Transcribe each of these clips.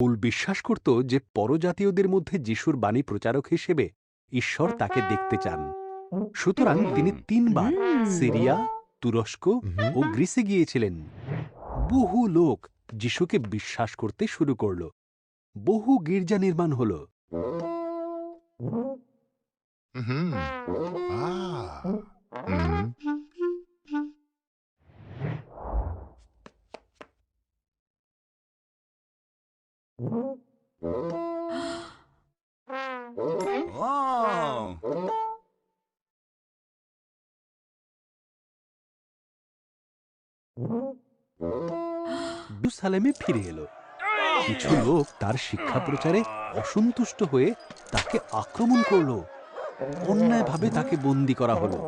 Paul বিশ্বাস করত যে পরজাতীয়দের মধ্যে যিশুর বাণী প্রচারক হিসেবে ঈশ্বর তাকে দেখতে চান। সুতরাং তিনি ৩ বার সিরিয়া, তুরস্ক ও গ্রিসে গিয়েছিলেন। বহু লোক যিশুকে বিশ্বাস করতে শুরু করল। বহু গির্জা নির্মাণ হল। জেরুসালেমে ফিরে এলো। কিছু লোক তার শিক্ষা প্রচারে অসন্তুষ্ট হয়ে তাকে আক্রমণ করল। অন্যায়ভাবে তাকে বন্দী করা হলো।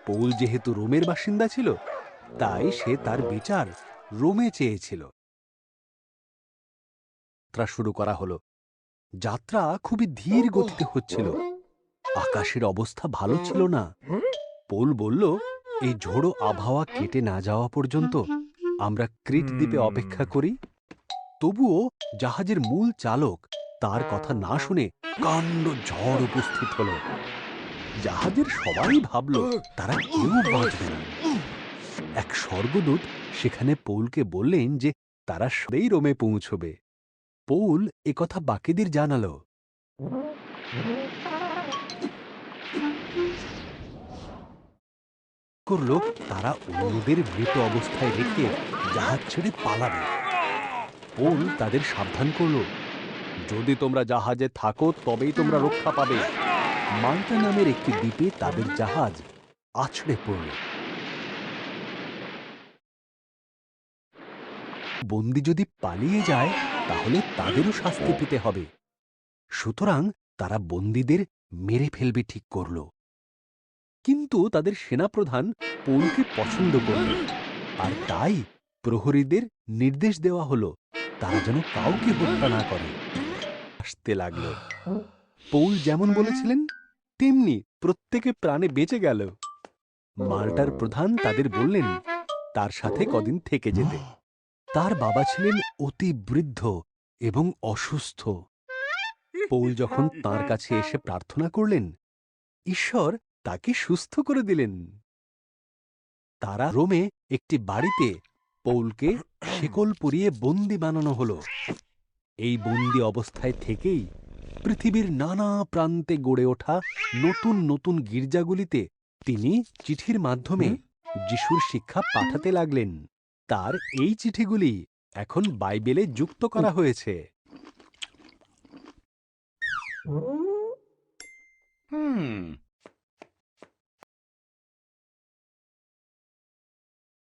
পৌল যেহেতু রোমের বাসিন্দা ছিল, তাই সে তার বিচার রোমে চেয়েছিল। যাত্রা শুরু করা হলো। যাত্রা খুবই ধীর গতিতে হচ্ছিল। আকাশের অবস্থা ভালো ছিল না। পৌল বলল, এই ঝোড়ো আবহাওয়া কেটে না যাওয়া পর্যন্ত আমরা ক্রিট দ্বীপে অপেক্ষা করি। তবুও জাহাজের মূল চালক তার কথা না শুনে কাণ্ড ঝড় উপস্থিত হল। জাহাজের সবাই ভাবল তারা কেউ বাঁচবে না। এক স্বর্গদূত সেখানে পৌলকে বললেন যে তারা সবেই রোমে পৌঁছবে। পৌল একথা বাকিদের জানালো। করল তারা অন্যদের মৃত অবস্থায় রেখে জাহাজ ছেড়ে পালাবে। পৌল তাদের সাবধান করল, যদি তোমরা জাহাজে থাকো তবেই তোমরা রক্ষা পাবে। মাল্টা নামের একটি দ্বীপে তাদের জাহাজ আছড়ে পড়ল। বন্দী যদি পালিয়ে যায় তাহলে তাদেরও শাস্তি পেতে হবে। সুতরাং তারা বন্দীদের মেরে ফেলবে ঠিক করল। কিন্তু তাদের সেনাপ্রধান পৌলকে পছন্দ করল, আর তাই প্রহরীদের নির্দেশ দেওয়া হলো তারা যেন কাউকে হত্যা না করে। আসতে লাগল। পৌল যেমন বলেছিলেন তেমনি প্রত্যেকে প্রাণে বেঁচে গেল। মাল্টার প্রধান তাদের বললেন তার সাথে কদিন থেকে যেতে। তার বাবা ছিলেন অতি বৃদ্ধ এবং অসুস্থ। পৌল যখন তাঁর কাছে এসে প্রার্থনা করলেন, ঈশ্বর তাকে সুস্থ করে দিলেন। তারা রোমে একটি বাড়িতে পৌলকে শেকল পরিয়ে বন্দী বানানো হলো। এই বন্দী অবস্থায় থেকেই পৃথিবীর নানা প্রান্তে গড়ে ওঠা নতুন নতুন গির্জাগুলিতে তিনি চিঠির মাধ্যমে যিশুর শিক্ষা পাঠাতে লাগলেন। তার এই চিঠিগুলি এখন বাইবেলে যুক্ত করা হয়েছে।